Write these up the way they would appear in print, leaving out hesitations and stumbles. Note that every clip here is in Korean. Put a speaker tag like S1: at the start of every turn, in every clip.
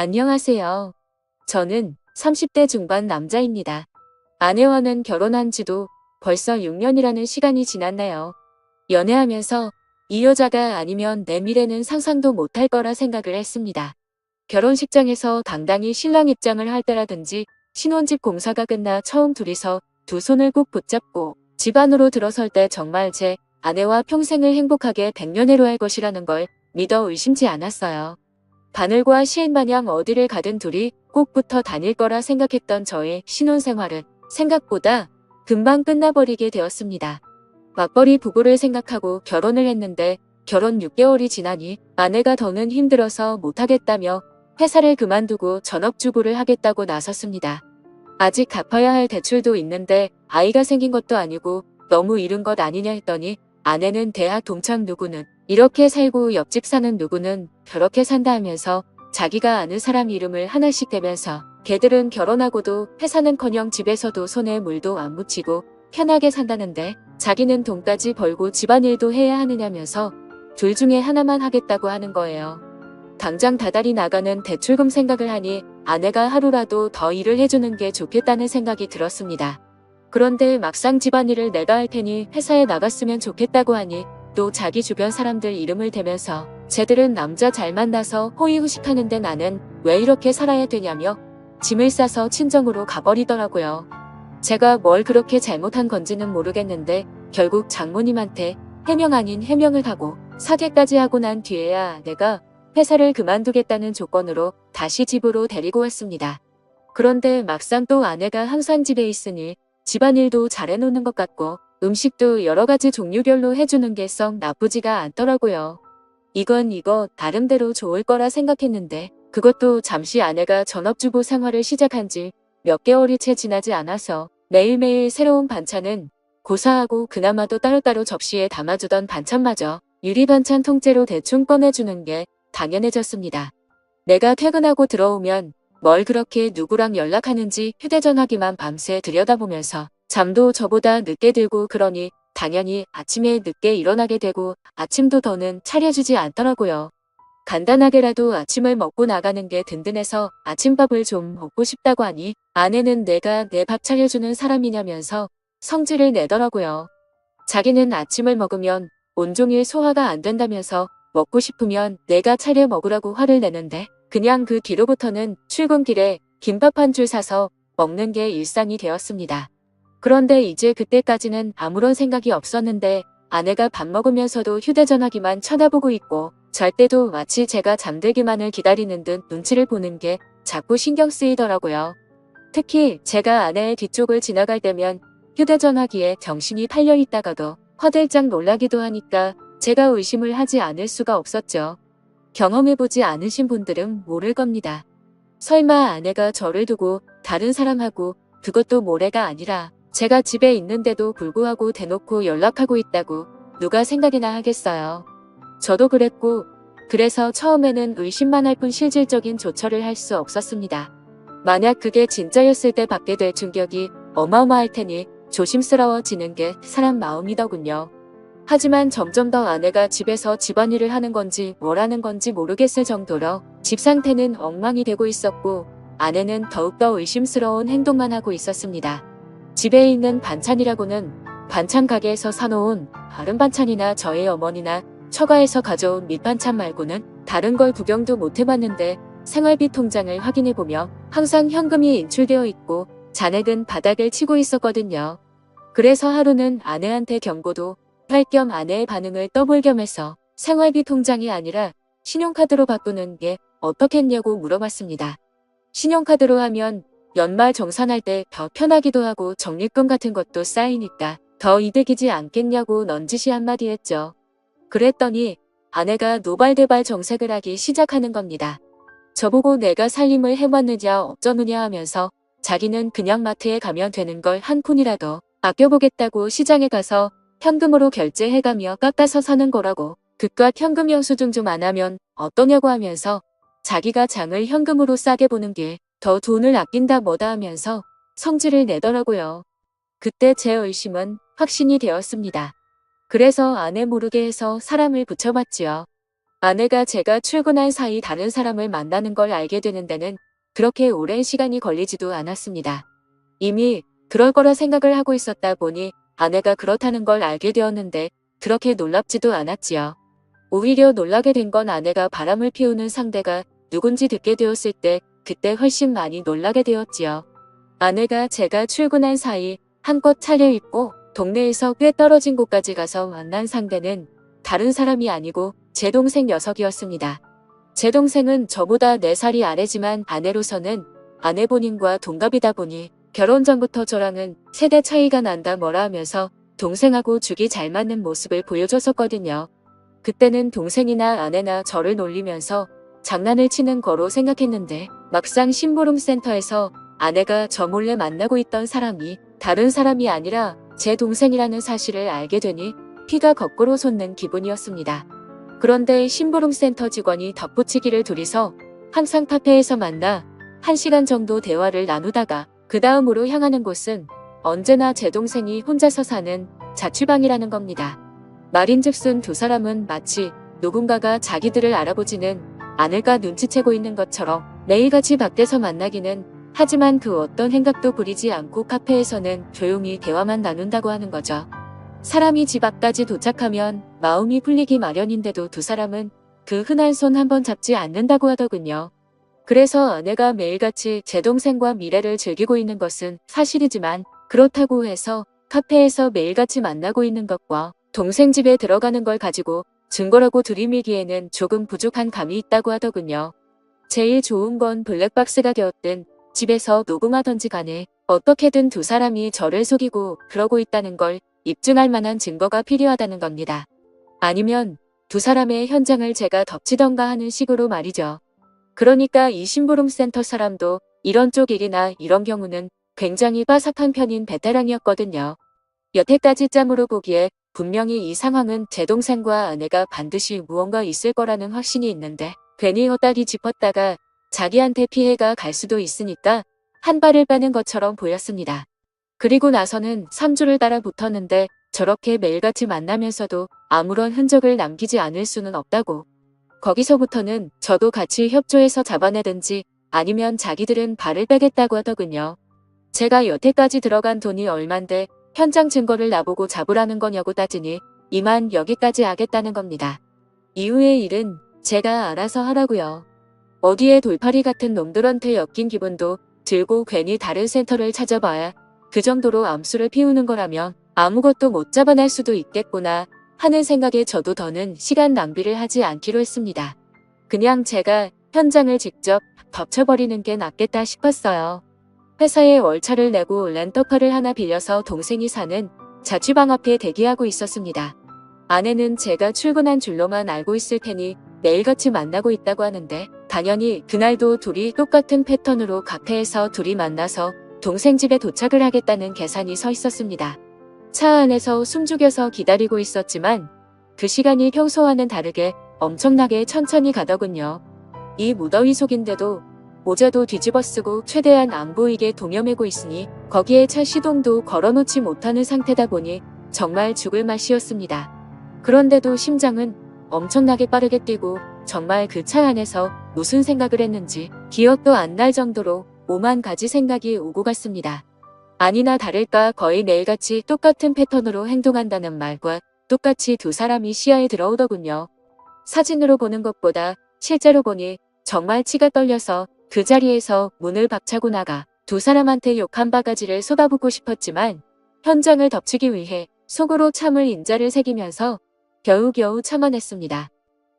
S1: 안녕하세요. 저는 30대 중반 남자입니다. 아내와는 결혼한 지도 벌써 6년이라는 시간이 지났네요. 연애하면서 이 여자가 아니면 내 미래는 상상도 못할 거라 생각을 했습니다. 결혼식장에서 당당히 신랑 입장을 할 때라든지 신혼집 공사가 끝나 처음 둘이서 두 손을 꼭 붙잡고 집 안으로 들어설 때 정말 제 아내와 평생을 행복하게 백년해로 할 것이라는 걸 믿어 의심치 않았어요. 바늘과 시인 마냥 어디를 가든 둘이 꼭 붙어 다닐 거라 생각했던 저의 신혼생활은 생각보다 금방 끝나버리게 되었습니다. 맞벌이 부부를 생각하고 결혼을 했는데 결혼 6개월이 지나니 아내가 더는 힘들어서 못하겠다며 회사를 그만두고 전업주부를 하겠다고 나섰습니다. 아직 갚아야 할 대출도 있는데 아이가 생긴 것도 아니고 너무 이른 것 아니냐 했더니 아내는 대학 동창 누구는 이렇게 살고 옆집 사는 누구는 저렇게 산다 하면서 자기가 아는 사람 이름을 하나씩 대면서 걔들은 결혼하고도 회사는커녕 집에서도 손에 물도 안 묻히고 편하게 산다는데 자기는 돈까지 벌고 집안일도 해야 하느냐면서 둘 중에 하나만 하겠다고 하는 거예요. 당장 다달이 나가는 대출금 생각을 하니 아내가 하루라도 더 일을 해주는 게 좋겠다는 생각이 들었습니다. 그런데 막상 집안일을 내가 할 테니 회사에 나갔으면 좋겠다고 하니 또 자기 주변 사람들 이름을 대면서 쟤들은 남자 잘 만나서 호의호식하는데 나는 왜 이렇게 살아야 되냐며 짐을 싸서 친정으로 가버리더라고요. 제가 뭘 그렇게 잘못한 건지는 모르겠는데 결국 장모님한테 해명 아닌 해명을 하고 사죄까지 하고 난 뒤에야 내가 회사를 그만두겠다는 조건으로 다시 집으로 데리고 왔습니다. 그런데 막상 또 아내가 항상 집에 있으니 집안일도 잘해놓는 것 같고 음식도 여러 가지 종류별로 해주는 게 썩 나쁘지가 않더라고요. 이거 나름대로 좋을 거라 생각했는데 그것도 잠시 아내가 전업주부 생활을 시작한 지 몇 개월이 채 지나지 않아서 매일매일 새로운 반찬은 고사하고 그나마도 따로따로 접시에 담아주던 반찬마저 유리반찬 통째로 대충 꺼내주는 게 당연해졌습니다. 내가 퇴근하고 들어오면 뭘 그렇게 누구랑 연락하는지 휴대전화기만 밤새 들여다보면서 잠도 저보다 늦게 들고 그러니 당연히 아침에 늦게 일어나게 되고 아침도 더는 차려주지 않더라고요. 간단하게라도 아침을 먹고 나가는 게 든든해서 아침밥을 좀 먹고 싶다고 하니 아내는 내가 내 밥 차려주는 사람이냐면서 성질을 내더라고요. 자기는 아침을 먹으면 온종일 소화가 안 된다면서 먹고 싶으면 내가 차려 먹으라고 화를 내는데 그냥 그 뒤로부터는 출근길에 김밥 한 줄 사서 먹는 게 일상이 되었습니다. 그런데 이제 그때까지는 아무런 생각이 없었는데 아내가 밥 먹으면서도 휴대전화기만 쳐다보고 있고 잘 때도 마치 제가 잠들기만을 기다리는 듯 눈치를 보는 게 자꾸 신경 쓰이더라고요. 특히 제가 아내의 뒤쪽을 지나갈 때면 휴대전화기에 정신이 팔려 있다가도 화들짝 놀라기도 하니까 제가 의심을 하지 않을 수가 없었죠. 경험해보지 않으신 분들은 모를 겁니다. 설마 아내가 저를 두고 다른 사람하고 그것도 모레가 아니라 제가 집에 있는데도 불구하고 대놓고 연락하고 있다고 누가 생각이나 하겠어요. 저도 그랬고 그래서 처음에는 의심만 할 뿐 실질적인 조처를 할 수 없었습니다. 만약 그게 진짜였을 때 받게 될 충격이 어마어마할 테니 조심스러워지는 게 사람 마음이더군요. 하지만 점점 더 아내가 집에서 집안일을 하는 건지 뭘 하는 건지 모르겠을 정도로 집 상태는 엉망이 되고 있었고 아내는 더욱더 의심스러운 행동만 하고 있었습니다. 집에 있는 반찬이라고는 반찬 가게에서 사놓은 다른 반찬이나 저희 어머니나 처가에서 가져온 밑반찬 말고는 다른 걸 구경도 못 해봤는데 생활비 통장을 확인해보며 항상 현금이 인출되어 있고 잔액은 바닥을 치고 있었거든요. 그래서 하루는 아내한테 경고도 할 겸 아내의 반응을 떠볼 겸해서 생활비 통장이 아니라 신용카드로 바꾸는 게 어떻겠냐고 물어봤습니다. 신용카드로 하면 연말 정산할 때 더 편하기도 하고 적립금 같은 것도 쌓이니까 더 이득이지 않겠냐고 넌지시 한마디 했죠. 그랬더니 아내가 노발대발 정색을 하기 시작하는 겁니다. 저보고 내가 살림을 해봤느냐 어쩌느냐 하면서 자기는 그냥 마트에 가면 되는 걸 한 푼이라도 아껴보겠다고 시장에 가서 현금으로 결제해가며 깎아서 사는 거라고 그깟 현금 영수증 좀 안 하면 어떠냐고 하면서 자기가 장을 현금으로 싸게 보는 게 더 돈을 아낀다 뭐다 하면서 성질을 내더라고요. 그때 제 의심은 확신이 되었습니다. 그래서 아내 모르게 해서 사람을 붙여봤지요. 아내가 제가 출근한 사이 다른 사람을 만나는 걸 알게 되는 데는 그렇게 오랜 시간이 걸리지도 않았습니다. 이미 그럴 거라 생각을 하고 있었다 보니 아내가 그렇다는 걸 알게 되었는데 그렇게 놀랍지도 않았지요. 오히려 놀라게 된 건 아내가 바람을 피우는 상대가 누군지 듣게 되었을 때 그때 훨씬 많이 놀라게 되었지요. 아내가 제가 출근한 사이 한껏 차려입고 동네에서 꽤 떨어진 곳까지 가서 만난 상대는 다른 사람이 아니고 제 동생 녀석이었습니다. 제 동생은 저보다 4살이 아래지만 아내로서는 아내 본인과 동갑이다 보니 결혼 전부터 저랑은 세대 차이가 난다 뭐라 하면서 동생하고 죽이 잘 맞는 모습을 보여줬었거든요. 그때는 동생이나 아내나 저를 놀리면서 장난을 치는 거로 생각했는데 막상 심부름센터에서 아내가 저 몰래 만나고 있던 사람이 다른 사람이 아니라 제 동생이라는 사실을 알게 되니 피가 거꾸로 솟는 기분이었습니다. 그런데 심부름센터 직원이 덧붙이기를 둘이서 항상 카페에서 만나 1시간 정도 대화를 나누다가 그 다음으로 향하는 곳은 언제나 제 동생이 혼자서 사는 자취방이라는 겁니다. 말인즉슨 두 사람은 마치 누군가가 자기들을 알아보지는 않을까 눈치채고 있는 것처럼 매일같이 밖에서 만나기는 하지만 그 어떤 행각도 부리지 않고 카페에서는 조용히 대화만 나눈다고 하는 거죠. 사람이 집 앞까지 도착하면 마음이 풀리기 마련인데도 두 사람은 그 흔한 손 한번 잡지 않는다고 하더군요. 그래서 아내가 매일같이 제 동생과 미래를 즐기고 있는 것은 사실이지만 그렇다고 해서 카페에서 매일같이 만나고 있는 것과 동생 집에 들어가는 걸 가지고 증거라고 들이밀기에는 조금 부족한 감이 있다고 하더군요. 제일 좋은 건 블랙박스가 되었든 집에서 녹음하던지 간에 어떻게든 두 사람이 저를 속이고 그러고 있다는 걸 입증할 만한 증거가 필요하다는 겁니다. 아니면 두 사람의 현장을 제가 덮치던가 하는 식으로 말이죠. 그러니까 이 심부름센터 사람도 이런 쪽 일이나 이런 경우는 굉장히 빠삭한 편인 베테랑이었거든요. 여태까지 짬으로 보기에 분명히 이 상황은 제 동생과 아내가 반드시 무언가 있을 거라는 확신이 있는데 괜히 헛다리 짚었다가 자기한테 피해가 갈 수도 있으니까 한 발을 빼는 것처럼 보였습니다. 그리고 나서는 3주를 따라 붙었는데 저렇게 매일같이 만나면서도 아무런 흔적을 남기지 않을 수는 없다고. 거기서부터는 저도 같이 협조해서 잡아내든지 아니면 자기들은 발을 빼겠다고 하더군요. 제가 여태까지 들어간 돈이 얼만데 현장 증거를 나보고 잡으라는 거냐고 따지니 이만 여기까지 하겠다는 겁니다. 이후의 일은 제가 알아서 하라고요. 어디에 돌팔이 같은 놈들한테 엮인 기분도 들고 괜히 다른 센터를 찾아봐야 그 정도로 암수를 피우는 거라면 아무것도 못 잡아낼 수도 있겠구나 하는 생각에 저도 더는 시간 낭비를 하지 않기로 했습니다. 그냥 제가 현장을 직접 덮쳐버리는 게 낫겠다 싶었어요. 회사에 월차를 내고 렌터카를 하나 빌려서 동생이 사는 자취방 앞에 대기하고 있었습니다. 아내는 제가 출근한 줄로만 알고 있을 테니 매일같이 만나고 있다고 하는데 당연히 그날도 둘이 똑같은 패턴으로 카페에서 둘이 만나서 동생 집에 도착을 하겠다는 계산이 서 있었습니다. 차 안에서 숨죽여서 기다리고 있었지만 그 시간이 평소와는 다르게 엄청나게 천천히 가더군요. 이 무더위 속인데도 모자도 뒤집어 쓰고 최대한 안 보이게 동여매고 있으니 거기에 차 시동도 걸어놓지 못하는 상태다 보니 정말 죽을 맛이었습니다. 그런데도 심장은 엄청나게 빠르게 뛰고 정말 그 차 안에서 무슨 생각을 했는지 기억도 안 날 정도로 오만 가지 생각이 오고 갔습니다. 아니나 다를까 거의 매일같이 똑같은 패턴으로 행동한다는 말과 똑같이 두 사람이 시야에 들어오더군요. 사진으로 보는 것보다 실제로 보니 정말 치가 떨려서 그 자리에서 문을 박차고 나가 두 사람한테 욕 한 바가지를 쏟아붓고 싶었지만 현장을 덮치기 위해 속으로 참을 인자를 새기면서 겨우겨우 참아냈습니다.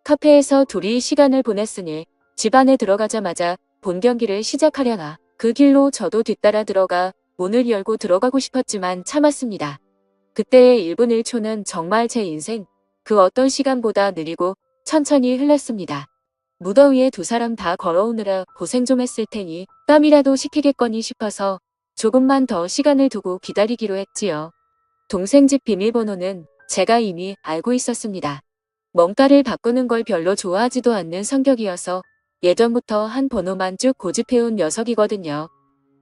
S1: 카페에서 둘이 시간을 보냈으니 집 안에 들어가자마자 본 경기를 시작하려나 그 길로 저도 뒤따라 들어가 문을 열고 들어가고 싶었지만 참았습니다. 그때의 1분 1초는 정말 제 인생 그 어떤 시간보다 느리고 천천히 흘렀습니다. 무더위에 두 사람 다 걸어오느라 고생 좀 했을 테니 땀이라도 식히겠거니 싶어서 조금만 더 시간을 두고 기다리기로 했지요. 동생 집 비밀번호는 제가 이미 알고 있었습니다. 뭔가를 바꾸는 걸 별로 좋아하지도 않는 성격이어서 예전부터 한 번호만 쭉 고집해온 녀석이거든요.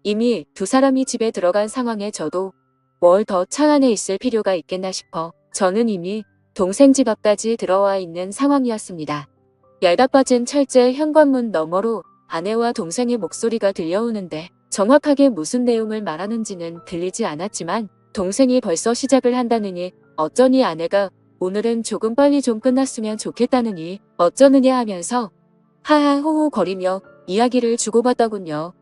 S1: 이미 두 사람이 집에 들어간 상황에 저도 뭘 더 차 안에 있을 필요가 있겠나 싶어 저는 이미 동생 집 앞까지 들어와 있는 상황이었습니다. 얇아빠진 철제 현관문 너머로 아내와 동생의 목소리가 들려오는데 정확하게 무슨 내용을 말하는지는 들리지 않았지만 동생이 벌써 시작을 한다느니 어쩌니 아내가 오늘은 조금 빨리 좀 끝났으면 좋겠다느니 어쩌느냐 하면서 하하호호 거리며 이야기를 주고받더군요.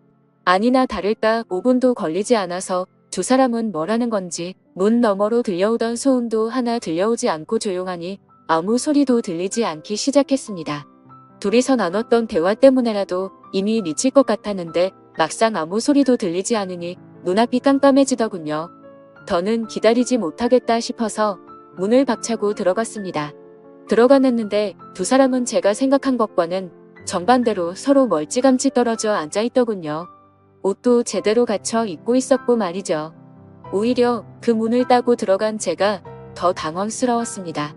S1: 아니나 다를까 5분도 걸리지 않아서 두 사람은 뭐라는 건지 문 너머로 들려오던 소음도 하나 들려오지 않고 조용하니 아무 소리도 들리지 않기 시작했습니다. 둘이서 나눴던 대화 때문에라도 이미 미칠 것 같았는데 막상 아무 소리도 들리지 않으니 눈앞이 깜깜해지더군요. 더는 기다리지 못하겠다 싶어서 문을 박차고 들어갔습니다. 들어가는데 두 사람은 제가 생각한 것과는 정반대로 서로 멀찌감치 떨어져 앉아있더군요. 옷도 제대로 갖춰 입고 있었고 말이죠. 오히려 그 문을 따고 들어간 제가 더 당황스러웠습니다.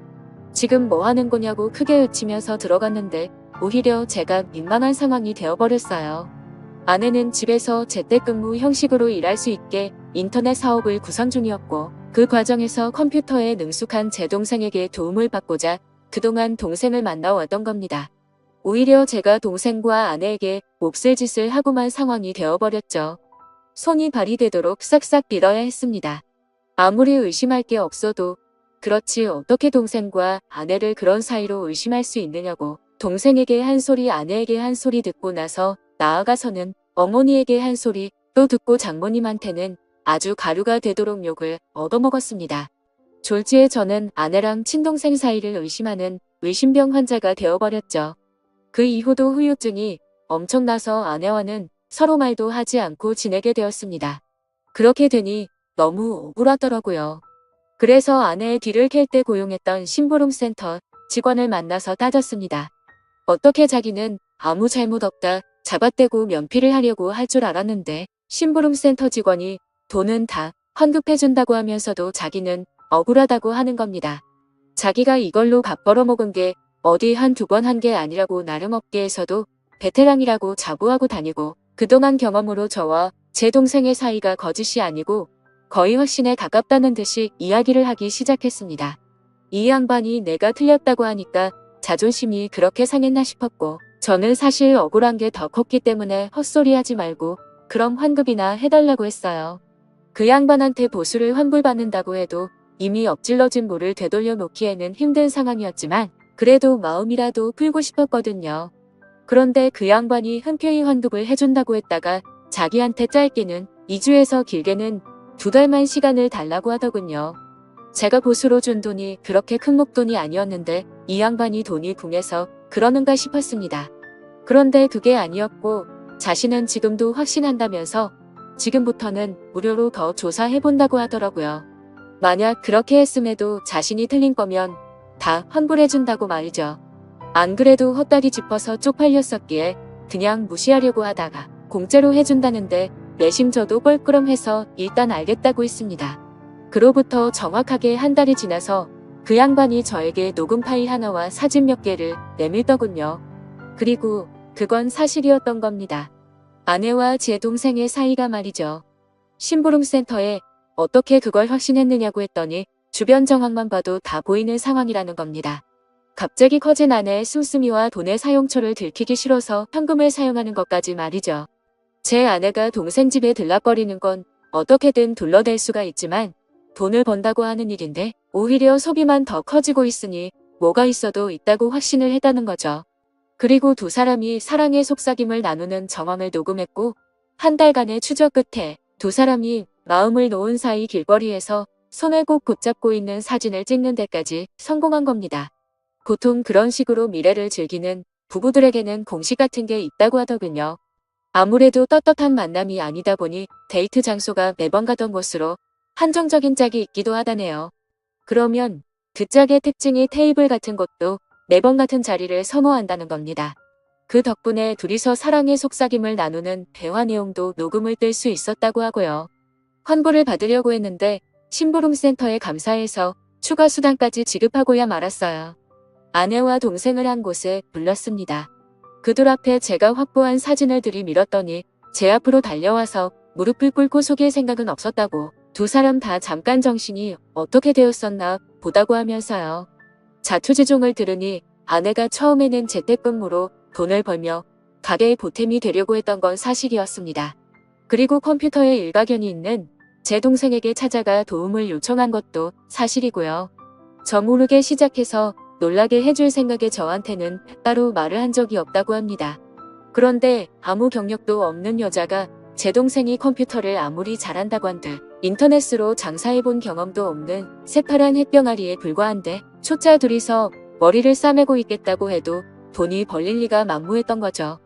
S1: 지금 뭐 하는 거냐고 크게 외치면서 들어갔는데 오히려 제가 민망한 상황이 되어버렸어요. 아내는 집에서 재택근무 형식으로 일할 수 있게 인터넷 사업을 구상 중이었고 그 과정에서 컴퓨터에 능숙한 제 동생에게 도움을 받고자 그동안 동생을 만나왔던 겁니다. 오히려 제가 동생과 아내에게 몹쓸 짓을 하고만 상황이 되어버렸죠. 손이 발이 되도록 싹싹 빌어야 했습니다. 아무리 의심할 게 없어도 그렇지 어떻게 동생과 아내를 그런 사이로 의심할 수 있느냐고 동생에게 한 소리 아내에게 한 소리 듣고 나서 나아가서는 어머니에게 한 소리 또 듣고 장모님한테는 아주 가루가 되도록 욕을 얻어먹었습니다. 졸지에 저는 아내랑 친동생 사이를 의심하는 의심병 환자가 되어버렸죠. 그 이후도 후유증이 엄청나서 아내와는 서로 말도 하지 않고 지내게 되었습니다. 그렇게 되니 너무 억울하더라고요. 그래서 아내의 뒤를 캘 때 고용했던 심부름센터 직원을 만나서 따졌습니다. 어떻게 자기는 아무 잘못 없다 잡아떼고 면피를 하려고 할 줄 알았는데 심부름센터 직원이 돈은 다 환급해준다고 하면서도 자기는 억울하다고 하는 겁니다. 자기가 이걸로 밥 벌어먹은 게 어디 한두 번 한 게 아니라고 나름 업계에서도 베테랑이라고 자부하고 다니고 그동안 경험으로 저와 제 동생의 사이가 거짓이 아니고 거의 확신에 가깝다는 듯이 이야기를 하기 시작했습니다. 이 양반이 내가 틀렸다고 하니까 자존심이 그렇게 상했나 싶었고 저는 사실 억울한 게 더 컸기 때문에 헛소리하지 말고 그럼 환급이나 해달라고 했어요. 그 양반한테 보수를 환불받는다고 해도 이미 엎질러진 물을 되돌려 놓기에는 힘든 상황이었지만 그래도 마음이라도 풀고 싶었거든요. 그런데 그 양반이 흔쾌히 환급을 해준다고 했다가 자기한테 짧게는 2주에서 길게는 2달만 시간을 달라고 하더군요. 제가 보수로 준 돈이 그렇게 큰 목돈이 아니었는데 이 양반이 돈이 궁해서 그러는가 싶었습니다. 그런데 그게 아니었고 자신은 지금도 확신한다면서 지금부터는 무료로 더 조사해본다고 하더라고요. 만약 그렇게 했음에도 자신이 틀린 거면 다 환불해준다고 말이죠. 안 그래도 헛다리 짚어서 쪽팔렸었기에 그냥 무시하려고 하다가 공짜로 해준다는데 내심 저도 뻘끄럼해서 일단 알겠다고 했습니다. 그로부터 정확하게 한 달이 지나서 그 양반이 저에게 녹음 파일 하나와 사진 몇 개를 내밀더군요. 그리고 그건 사실이었던 겁니다. 아내와 제 동생의 사이가 말이죠. 심부름센터에 어떻게 그걸 확신했느냐고 했더니 주변 정황만 봐도 다 보이는 상황이라는 겁니다. 갑자기 커진 아내의 씀씀이와 돈의 사용처를 들키기 싫어서 현금을 사용하는 것까지 말이죠. 제 아내가 동생 집에 들락거리는 건 어떻게든 둘러댈 수가 있지만 돈을 번다고 하는 일인데 오히려 소비만 더 커지고 있으니 뭐가 있어도 있다고 확신을 했다는 거죠. 그리고 두 사람이 사랑의 속삭임을 나누는 정황을 녹음했고 한 달간의 추적 끝에 두 사람이 마음을 놓은 사이 길거리에서 손을 꼭 붙잡고 있는 사진을 찍는 데까지 성공한 겁니다. 보통 그런 식으로 미래를 즐기는 부부들에게는 공식 같은 게 있다고 하더군요. 아무래도 떳떳한 만남이 아니다 보니 데이트 장소가 매번 가던 곳으로 한정적인 짝이 있기도 하다네요. 그러면 그 짝의 특징이 테이블 같은 곳도 매번 같은 자리를 선호한다는 겁니다. 그 덕분에 둘이서 사랑의 속삭임을 나누는 대화 내용도 녹음을 뜰 수 있었다고 하고요. 환불을 받으려고 했는데 심부름센터에 감사해서 추가 수당까지 지급하고야 말았어요. 아내와 동생을 한 곳에 불렀습니다. 그들 앞에 제가 확보한 사진을 들이밀었더니 제 앞으로 달려와서 무릎을 꿇고 속일 생각은 없었다고 두 사람 다 잠깐 정신이 어떻게 되었었나 보다고 하면서요. 자초지종을 들으니 아내가 처음에는 재택근무로 돈을 벌며 가게의 보탬이 되려고 했던 건 사실이었습니다. 그리고 컴퓨터에 일가견이 있는 제 동생에게 찾아가 도움을 요청한 것도 사실이고요. 저 모르게 시작해서 놀라게 해줄 생각에 저한테는 따로 말을 한 적이 없다고 합니다. 그런데 아무 경력도 없는 여자가 제 동생이 컴퓨터를 아무리 잘한다고 한들 인터넷으로 장사해본 경험도 없는 새파란 햇병아리에 불과한데 초짜 둘이서 머리를 싸매고 있겠다고 해도 돈이 벌릴 리가 만무했던 거죠.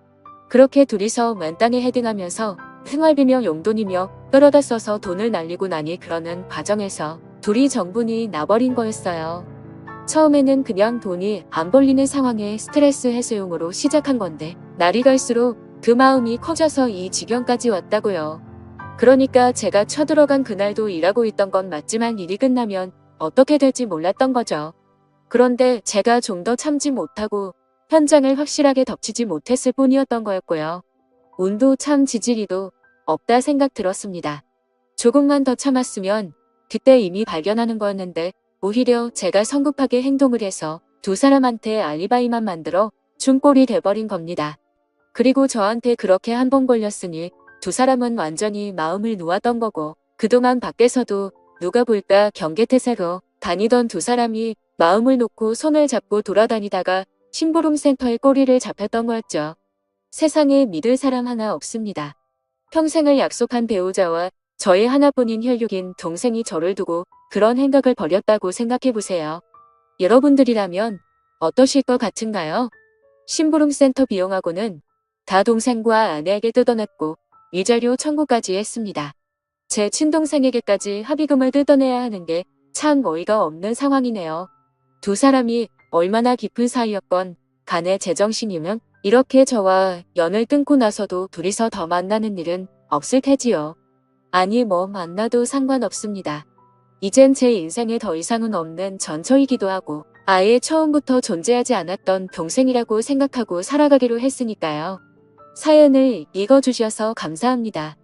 S1: 그렇게 둘이서 맨땅에 헤딩하면서 생활비며 용돈이며 끌어다 써서 돈을 날리고 나니 그러는 과정에서 둘이 정분이 나버린 거였어요. 처음에는 그냥 돈이 안 벌리는 상황에 스트레스 해소용으로 시작한 건데 날이 갈수록 그 마음이 커져서 이 지경까지 왔다고요. 그러니까 제가 쳐들어간 그날도 일하고 있던 건 맞지만 일이 끝나면 어떻게 될지 몰랐던 거죠. 그런데 제가 좀 더 참지 못하고 현장을 확실하게 덮치지 못했을 뿐이었던 거였고요. 운도 참 지지리도 없다 생각 들었습니다. 조금만 더 참았으면 그때 이미 발견하는 거였는데 오히려 제가 성급하게 행동을 해서 두 사람한테 알리바이만 만들어 준 꼴이 돼버린 겁니다. 그리고 저한테 그렇게 한 번 걸렸으니 두 사람은 완전히 마음을 놓았던 거고 그동안 밖에서도 누가 볼까 경계태세로 다니던 두 사람이 마음을 놓고 손을 잡고 돌아다니다가 심부름 센터에 꼬리를 잡혔던 거였죠. 세상에 믿을 사람 하나 없습니다. 평생을 약속한 배우자와 저의 하나뿐인 혈육인 동생이 저를 두고 그런 행각을 벌였다고 생각해보세요. 여러분들이라면 어떠실 것 같은가요? 심부름 센터 비용하고는 다 동생과 아내에게 뜯어냈고 위자료 청구까지 했습니다. 제 친동생에게까지 합의금을 뜯어내야 하는 게 참 어이가 없는 상황이네요. 두 사람이 얼마나 깊은 사이였건 간에 제정신이면 이렇게 저와 연을 끊고 나서도 둘이서 더 만나는 일은 없을 테지요. 아니 뭐 만나도 상관없습니다. 이젠 제 인생에 더 이상은 없는 전처이기도 하고 아예 처음부터 존재하지 않았던 동생이라고 생각하고 살아가기로 했으니까요. 사연을 읽어주셔서 감사합니다.